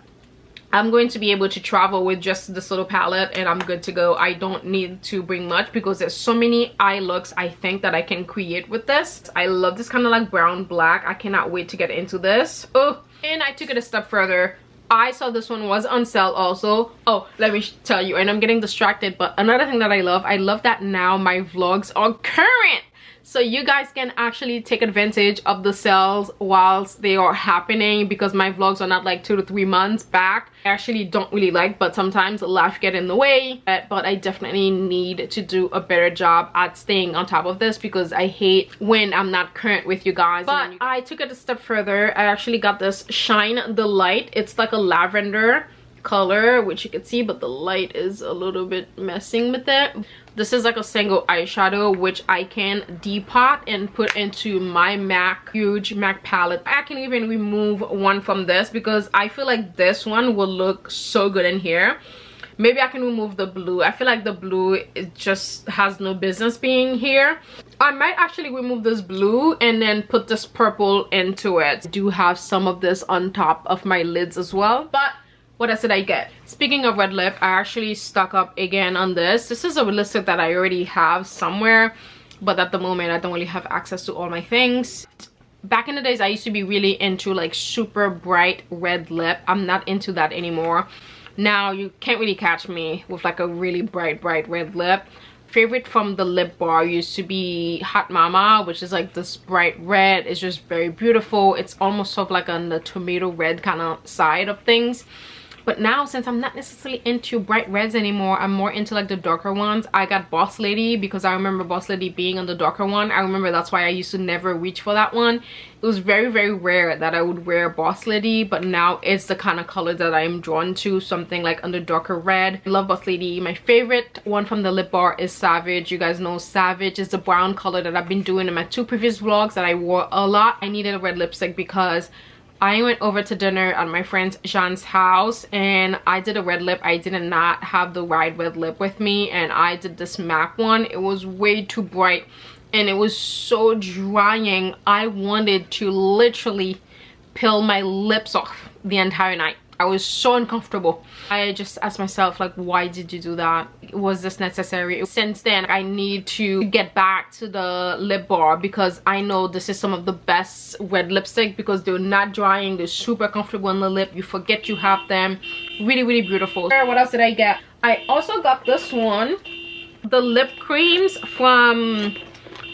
I'm going to be able to travel with just this little palette and I'm good to go. I don't need to bring much because there's so many eye looks I think that I can create with this. I love this kind of like brown black. I cannot wait to get into this. Oh, and I took it a step further. I saw this one was on sale also. Oh, let me tell you, and I'm getting distracted, but another thing that I love that now my vlogs are current. so you guys can actually take advantage of the sales whilst they are happening, because my vlogs are not like 2 to 3 months back. I actually don't really like, but sometimes life get in the way. But I definitely need to do a better job at staying on top of this, because I hate when I'm not current with you guys. But I took it a step further. I actually got this Shine the Light. It's like a lavender color, which you can see, but the light is a little bit messing with it. This is like a single eyeshadow, which I can depot and put into my huge MAC palette. I can even remove one from this, because I feel like this one will look so good in here. Maybe I can remove the blue. I feel like the blue, it just has no business being here. I might actually remove this blue and then put this purple into it. I do have some of this on top of my lids as well. But what else did I get? Speaking of red lip, I actually stock up again on this. This is a lipstick that I already have somewhere, but at the moment I don't really have access to all my things. Back in the days, I used to be really into like super bright red lip. I'm not into that anymore. Now you can't really catch me with like a really bright red lip. Favorite from the lip bar used to be Hot Mama, which is like this bright red. It's just very beautiful. It's almost sort of like on the tomato red kind of side of things. But now, since I'm not necessarily into bright reds anymore, I'm more into like the darker ones. I got Boss Lady because I remember Boss Lady being on the darker one. I remember that's why I used to never reach for that one. It was very rare that I would wear Boss Lady, but now it's the kind of color that I'm drawn to, something like on the darker red. I love Boss Lady. My favorite one from the lip bar is Savage. You guys know Savage is the brown color that I've been doing in my 2 previous vlogs that I wore a lot. I needed a red lipstick because I went over to dinner at my friend Jean's house and I did a red lip. I did not have the right red lip with me, and I did this MAC one. It was way too bright and it was so drying. I wanted to literally peel my lips off the entire night. I was so uncomfortable. I just asked myself, like, why did you do that? Was this necessary? Since then, I need to get back to the lip bar because I know this is some of the best red lipstick because they're not drying. They're super comfortable on the lip. You forget you have them. Really beautiful. What else did I get? I also got this one. The lip creams from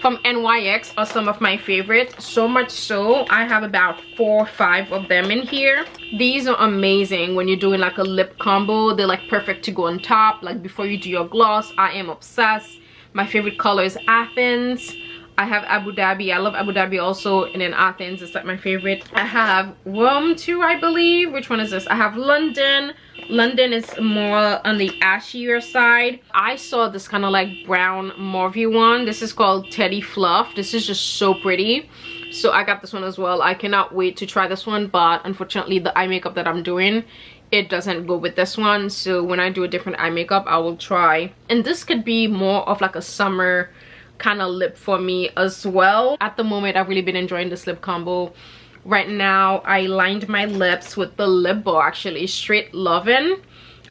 NYX are some of my favorites, so much so I have about 4 or 5 of them in here. These are amazing when you're doing like a lip combo. They're like perfect to go on top, like before you do your gloss. I am obsessed. My favorite color is Athens. I have Abu Dhabi. I love Abu Dhabi also, and then Athens is like my favorite. I have Rome too, I believe. Which one is this? I have London. London is more on the ashier side. I saw this kind of like brown mauvey one. This is called Teddy Fluff. This is just so pretty. So I got this one as well. I cannot wait to try this one, but unfortunately the eye makeup that I'm doing, it doesn't go with this one. So when I do a different eye makeup, I will try. And this could be more of like a summer kind of lip for me as well. At the moment, I've really been enjoying this lip combo. Right now, I lined my lips with the lip bar, actually, Straight Lovin'.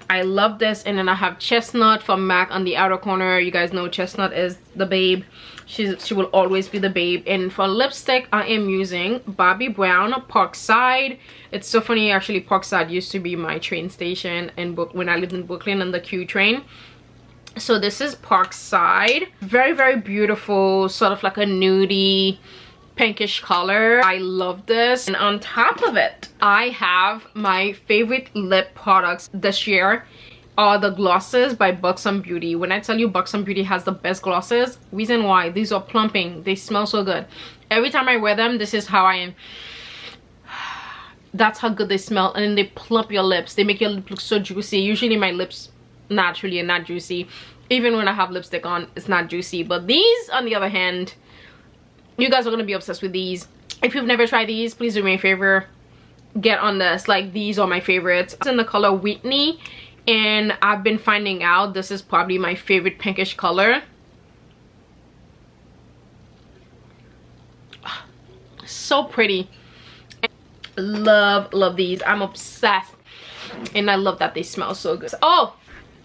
I love this. And then I have Chestnut from MAC on the outer corner. You guys know Chestnut is the babe. She will always be the babe. And for lipstick, I am using Bobbi Brown Parkside. It's so funny, actually, Parkside used to be my train station when I lived in Brooklyn on the Q train. So this is Parkside. Very beautiful, sort of like a nudie pinkish color. I love this. And on top of it, I have my favorite lip products this year are the glosses by Buxom Beauty. When I tell you Buxom Beauty has the best glosses, reason why, these are plumping. They smell so good. Every time I wear them, this is how I am. That's how good they smell. And then they plump your lips. They make your lip look so juicy. Usually my lips naturally are not juicy. Even when I have lipstick on, it's not juicy. But these, on the other hand, you guys are gonna be obsessed with these. If you've never tried these, please do me a favor, get on this. Like, these are my favorites. It's in the color Whitney, and I've been finding out this is probably my favorite pinkish color. So pretty. Love these. I'm obsessed, and I love that they smell so good. Oh,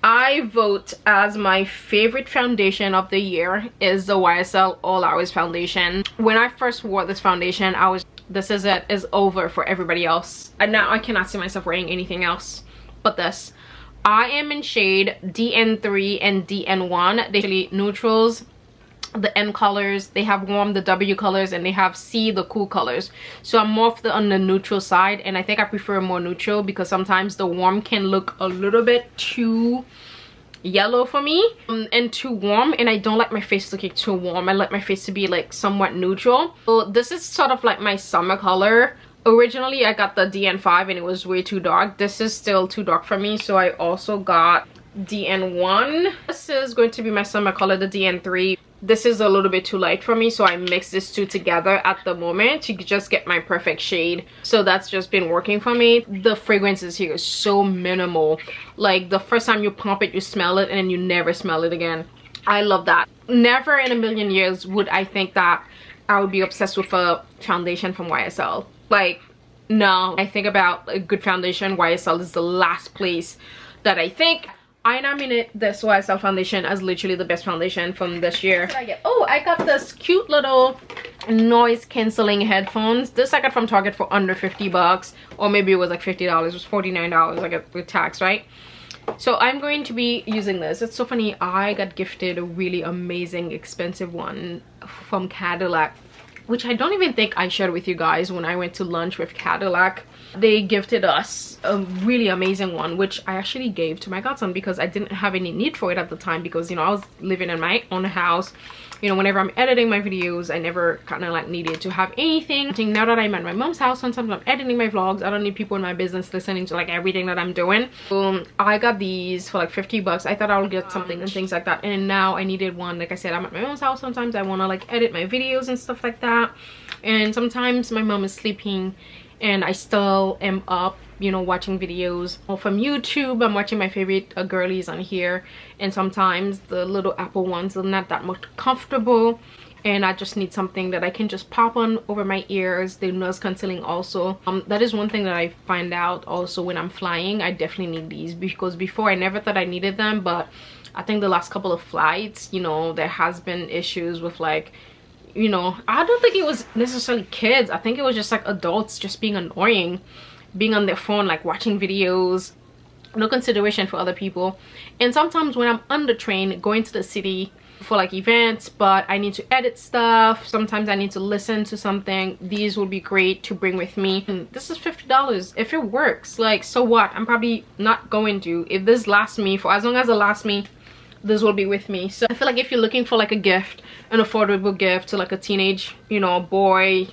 I vote as my favorite foundation of the year is the YSL All Hours foundation. When I first wore this foundation, I was, this is it, is over for everybody else. And now I cannot see myself wearing anything else but this. I am in shade DN3 and DN1. They're actually neutrals. the N colors, they have warm, the W colors, and they have C, the cool colors. So I'm more on the neutral side, and I think I prefer more neutral because sometimes the warm can look a little bit too yellow for me and too warm, and I don't like my face looking too warm. I like my face to be like somewhat neutral. So this is sort of like my summer color. Originally I got the DN5 and it was way too dark. This is still too dark for me, so I also got DN1. This is going to be my summer color, the DN3. This is a little bit too light for me, so I mix these two together at the moment to just get my perfect shade. So that's just been working for me. The fragrances here is so minimal. Like the first time you pump it, you smell it, and you never smell it again. I love that. Never in a million years would I think that I would be obsessed with a foundation from YSL. Like, no. I think about a good foundation, YSL is the last place that I think. I nominate this YSL foundation as literally the best foundation from this year. What did I get? Oh, I got this cute little noise cancelling headphones. This I got from Target for under 50 bucks, or maybe it was like $50. It was $49 I got with tax, right? So I'm going to be using this. It's so funny, I got gifted a really amazing expensive one from Cadillac, which I don't even think I shared with you guys when I went to lunch with Cadillac. They gifted us a really amazing one, which I actually gave to my godson because I didn't have any need for it at the time, because you know, I was living in my own house. You know, whenever I'm editing my videos, I never kind of like needed to have anything. Now that I'm at my mom's house, sometimes I'm editing my vlogs, I don't need people in my business listening to like everything that I'm doing. I got these for like 50 bucks. I thought I would get something and things like that, and now I needed one. Like I said, I'm at my mom's house. Sometimes I want to like edit my videos and stuff like that, and sometimes my mom is sleeping and I still am up, you know, watching videos from YouTube. I'm watching my favorite girlies on here, and sometimes the little Apple ones are not that much comfortable, and I just need something that I can just pop on over my ears. The noise cancelling also. That is one thing that I find out also when I'm flying. I definitely need these, because before I never thought I needed them, but I think the last couple of flights, you know, there has been issues with like, you know, I don't think it was necessarily kids. I think it was just like adults just being annoying, being on their phone, like watching videos, no consideration for other people. And sometimes when I'm on the train going to the city for like events, but I need to edit stuff, sometimes I need to listen to something, these would be great to bring with me. And this is $50. If it works, like, so what? I'm probably not going to. If this lasts me for as long as it lasts me, this will be with me. So I feel like if you're looking for like a gift, an affordable gift to like a teenage, you know, boy,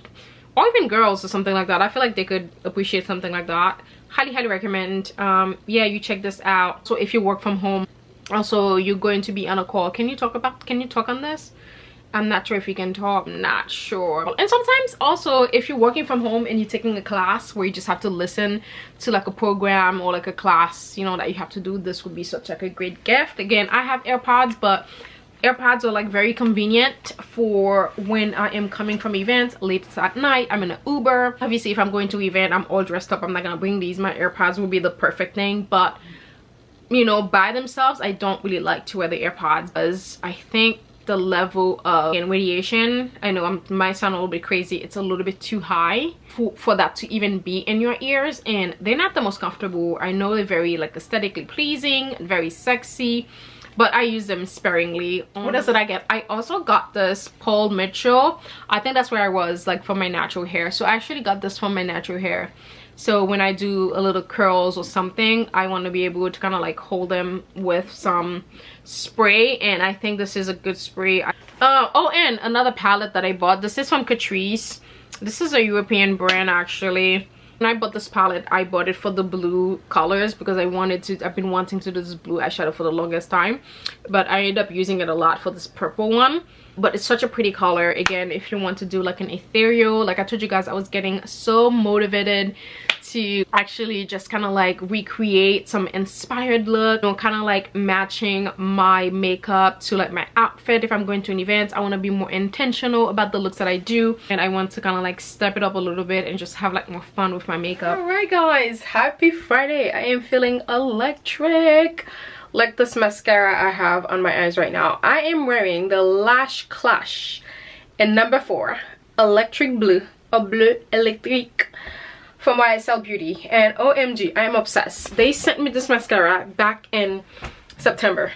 or even girls or something like that, I feel like they could appreciate something like that. Highly recommend. Yeah, you check this out. So if you work from home, also you're going to be on a call, can you talk on this? I'm not sure if you can talk, I'm not sure. And sometimes also if you're working from home and you're taking a class where you just have to listen to like a program or like a class, you know, that you have to do, this would be such like a great gift. Again, I have AirPods, but AirPods are like very convenient for when I am coming from events late at night. I'm in an Uber. Obviously if I'm going to an event, I'm all dressed up, I'm not gonna bring these. My AirPods will be the perfect thing, but you know, by themselves I don't really like to wear the AirPods, because I think the level of radiation, I know I might sound a little bit crazy, it's a little bit too high for that to even be in your ears, and they're not the most comfortable. I know they're very like aesthetically pleasing, very sexy, but I use them sparingly. What else did I get? I also got this Paul Mitchell. I think that's where I was, like for my natural hair. So I actually got this for my natural hair. So when I do a little curls or something, I want to be able to kind of like hold them with some spray, and I think this is a good spray. Oh, and another palette that I bought. This is from Catrice. This is a European brand actually. When I bought this palette, I bought it for the blue colors because I've been wanting to do this blue eyeshadow for the longest time, but I ended up using it a lot for this purple one. But it's such a pretty color. Again, if you want to do like an ethereal, like I told you guys, I was getting so motivated to actually just kind of like recreate some inspired look, you know, kind of like matching my makeup to like my outfit. If I'm going to an event, I want to be more intentional about the looks that I do, and I want to kind of like step it up a little bit and just have like more fun with my makeup. All right guys, happy Friday. I am feeling electric. Like this mascara I have on my eyes right now. I am wearing the Lash Clash in number 4 Electric Blue, or Bleu Electrique, from YSL Beauty, and OMG, I am obsessed. They sent me this mascara back in September,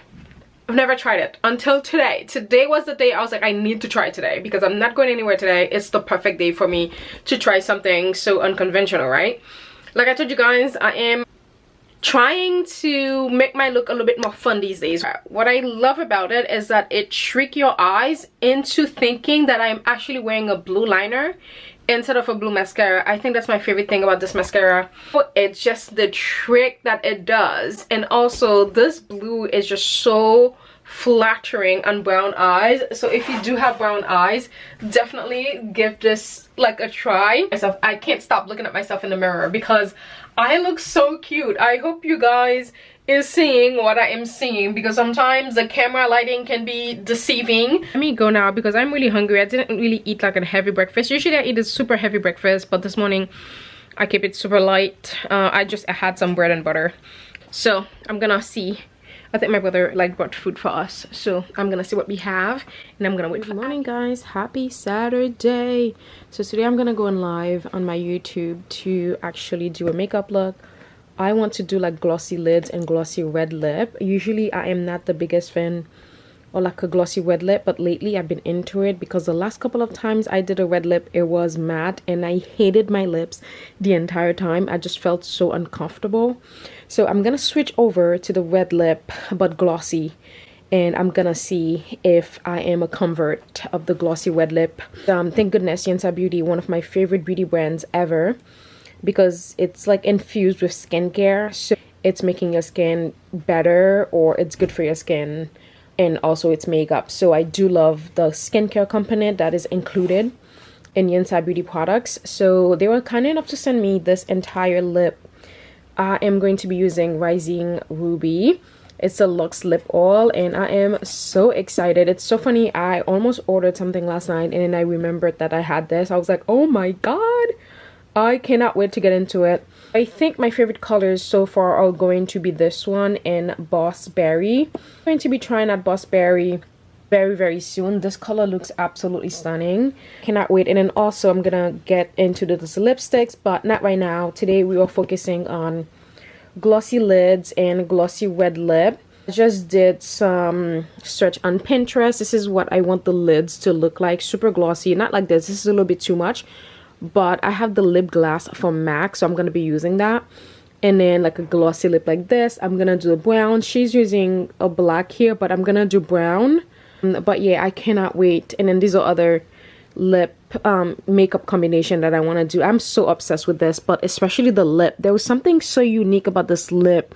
I've never tried it until today. Today was the day I was like, I need to try it today because I'm not going anywhere today. It's the perfect day for me to try something so unconventional, right? Like I told you guys, I am trying to make my look a little bit more fun these days. What I love about it is that it tricks your eyes into thinking that I'm actually wearing a blue liner instead of a blue mascara. I think that's my favorite thing about this mascara. It's just the trick that it does, and also this blue is just so flattering on brown eyes. So if you do have brown eyes, definitely give this like a try. I can't stop looking at myself in the mirror because I look so cute. I hope you guys is seeing what I am seeing because sometimes the camera lighting can be deceiving. Let me go now because I'm really hungry. I didn't really eat like a heavy breakfast. Usually I eat a super heavy breakfast, but this morning I keep it super light. I had some bread and butter. So I'm gonna see. I think my brother like brought food for us, so I'm gonna see what we have and I'm gonna wait. Good morning guys, happy Saturday. So today I'm gonna go on live on my YouTube to actually do a makeup look. I want to do like glossy lids and glossy red lip. Usually I am not the biggest fan or like a glossy red lip, but lately I've been into it because the last couple of times I did a red lip, it was matte and I hated my lips the entire time. I just felt so uncomfortable. So I'm gonna switch over to the red lip but glossy, and I'm gonna see if I am a convert of the glossy red lip. Thank goodness Yensa Beauty, one of my favorite beauty brands ever, because it's like infused with skincare, so it's making your skin better, or it's good for your skin, and also it's makeup. So I do love the skincare component that is included in Yensa Beauty products. So they were kind enough to send me this entire lip. I am going to be using Rising Ruby. It's a Luxe lip oil and I am so excited. It's so funny, I almost ordered something last night and then I remembered that I had this. I was like, oh my god, I cannot wait to get into it. I think my favorite colors so far are going to be this one and Boss Berry. I'm going to be trying out Boss Berry very soon. This color looks absolutely stunning. Cannot wait. And then also I'm gonna get into this lipsticks, but not right now. Today we are focusing on glossy lids and glossy red lip. I just did some search on Pinterest. This is what I want the lids to look like, super glossy. Not like this is a little bit too much, but I have the lip gloss from MAC, so I'm gonna be using that. And then like a glossy lip like this. I'm gonna do a brown. She's using a black here, but I'm gonna do brown. But yeah, I cannot wait. And then these are other lip makeup combination that I want to do. I'm so obsessed with this, but especially the lip. There was something so unique about this lip.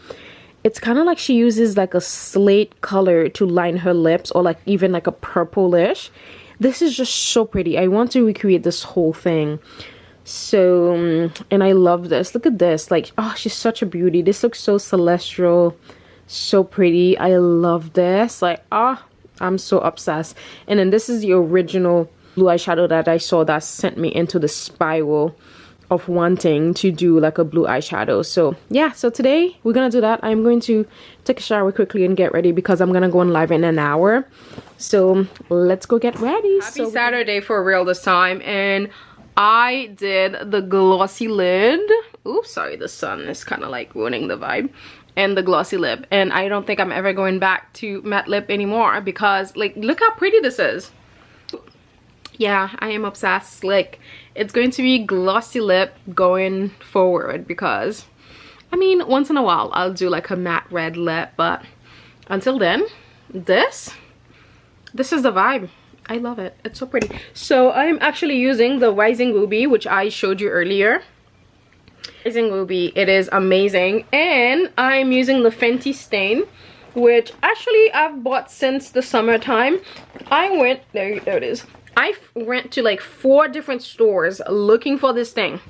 It's kind of like she uses like a slate color to line her lips, or like even like a purplish. This is just so pretty. I want to recreate this whole thing. So, and I love this. Look at this. Like, oh, she's such a beauty. This looks so celestial, so pretty. I love this. Like, ah. I'm so obsessed. And then this is the original blue eyeshadow that I saw that sent me into the spiral of wanting to do like a blue eyeshadow. So yeah, so today we're gonna do that. I'm going to take a shower quickly and get ready because I'm gonna go on live in an hour. So let's go get ready. Happy Saturday for real this time, and I did the glossy lid. Oops, sorry, the sun is kind of like ruining the vibe. And the glossy lip, and I don't think I'm ever going back to matte lip anymore because like look how pretty this is. Yeah, I am obsessed. Like it's going to be glossy lip going forward because I mean once in a while I'll do like a matte red lip, but until then this is the vibe. I love it. It's so pretty. So I'm actually using the Rising Ruby, which I showed you earlier. Rising Ruby, it is amazing. And I'm using the Fenty Stain, which actually I've bought since the summertime. I went there it is. I went to like 4 different stores looking for this thing.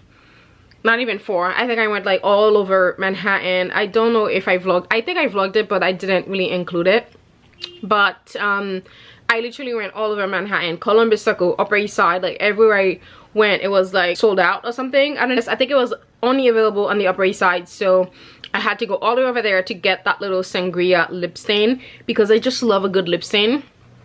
Not even 4. I think I went like all over Manhattan. I don't know if I vlogged. I think I vlogged it, but I didn't really include it. But I literally went all over Manhattan, Columbus Circle, Upper East Side, like everywhere I went it was like sold out or something. I don't know, I think it was only available on the Upper East Side, so I had to go all the way over there to get that little sangria lip stain because I just love a good lip stain.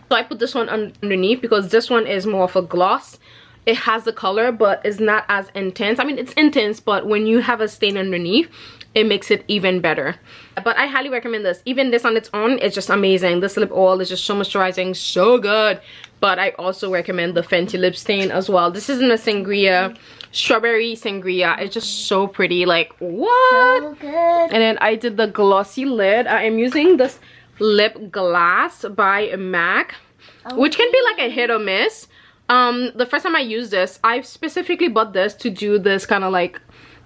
So I put this one underneath because this one is more of a gloss it has the color, but it's not as intense. I mean, it's intense, but when you have a stain underneath, it makes it even better. But I highly recommend this. Even this on its own is just amazing. This lip oil is just so moisturizing, so good. But I also recommend the Fenty lip stain as well. This is in a sangria, strawberry sangria. It's just so pretty, like what?
So good.
And then I did the glossy lid. I am using this lip glass by MAC, which can be like a hit or miss. The first time I used this, I specifically bought this to do this kind of like,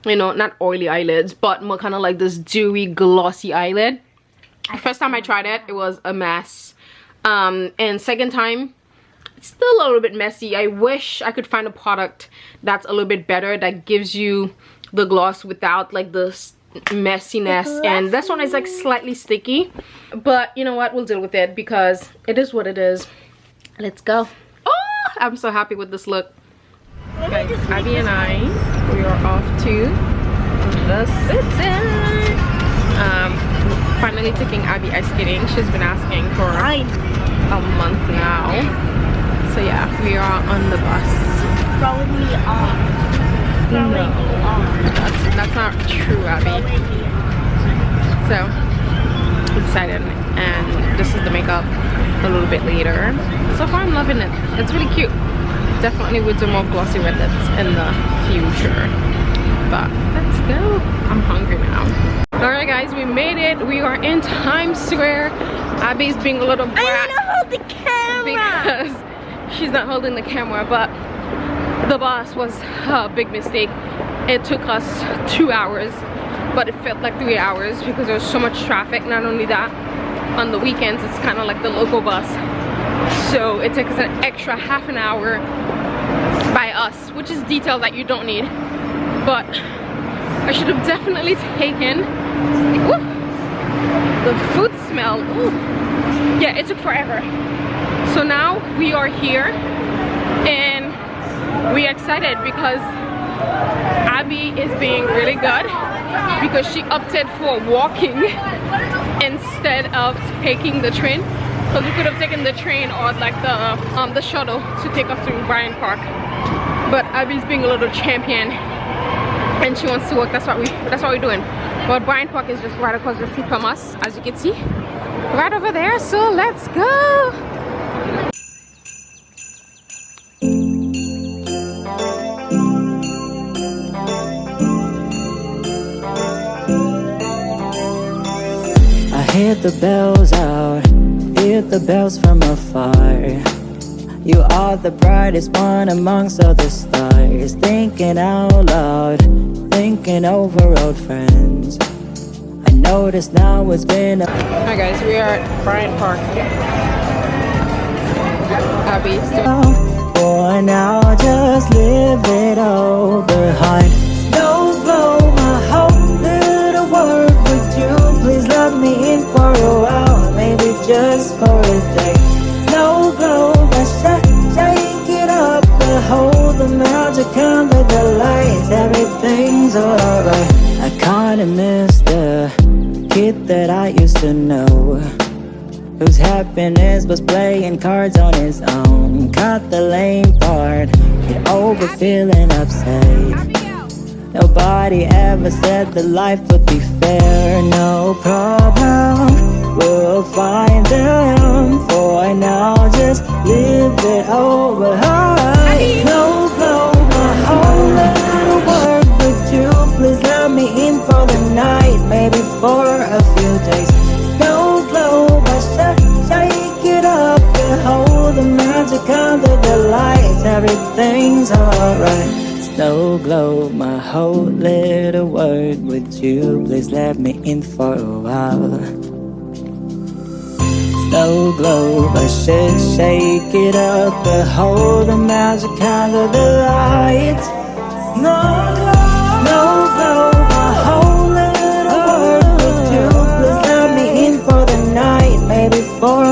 you know, not oily eyelids, but more kind of like this dewy glossy eyelid. The first time I tried it, it was a mess. And second time, it's still a little bit messy. I wish I could find a product that's a little bit better, that gives you the gloss without like the messiness. And this one is like slightly sticky, but you know what, we'll deal with it because it is what it is. Let's go. I'm so happy with this look. Guys, Abby and I, we are off to the city. Finally taking Abby ice skating. She's been asking for a month now. So yeah, we are on the bus.
Throwing me off.
No, that's not true, Abby. So excited, and this is the makeup a little bit later. So far I'm loving it. It's really cute. Definitely would do more glossy with it in the future. But let's go. I'm hungry now. Alright guys, we made it. We are in Times Square. Abby's being a little brat.
I want to hold the camera
because she's not holding the camera, but the bus was a big mistake. It took us 2 hours, but it felt like 3 hours because there was so much traffic. Not only that, on the weekends it's kind of like the local bus, so it took us an extra half an hour by us, which is detail that you don't need. But I should have definitely taken, ooh, the food smell, ooh. Yeah, it took forever. So now we are here and we're excited because Abby is being really good because she opted for walking instead of taking the train, because we could have taken the train or like the shuttle to take us through Bryant Park. But Abby's being a little champion and she wants to walk. That's what we're doing. But Bryant Park is just right across the street from us, as you can see, right over there. So let's go.
Hear the bells out, hear the bells from afar. You are the brightest one amongst all the stars. Thinking out loud, thinking over old friends. I notice now it's been a...
Hi guys, we are at Bryant Park. Abby's
For now, just leave it all behind. Don't blow my whole little world with you. Please let me in for a while, maybe just for a day. No glow, but shake it up, behold the magic under the lights. Everything's alright. I kinda miss the kid that I used to know, whose happiness was playing cards on his own. Caught the lame part, get over feeling upset. Nobody ever said that life would be fair. No problem, we'll find them. For now, just leave it over. No glow, my whole little world with you. Please let me in for the night, maybe for a few days. No glow, but shake it up, behold the magic under the lights. Everything's alright. Snow globe, my whole little world with you. Please let me in for a while. Snow globe, I should shake it up, behold the magic under the lights. No glow, my whole little world with you. Please let me in for the night, maybe for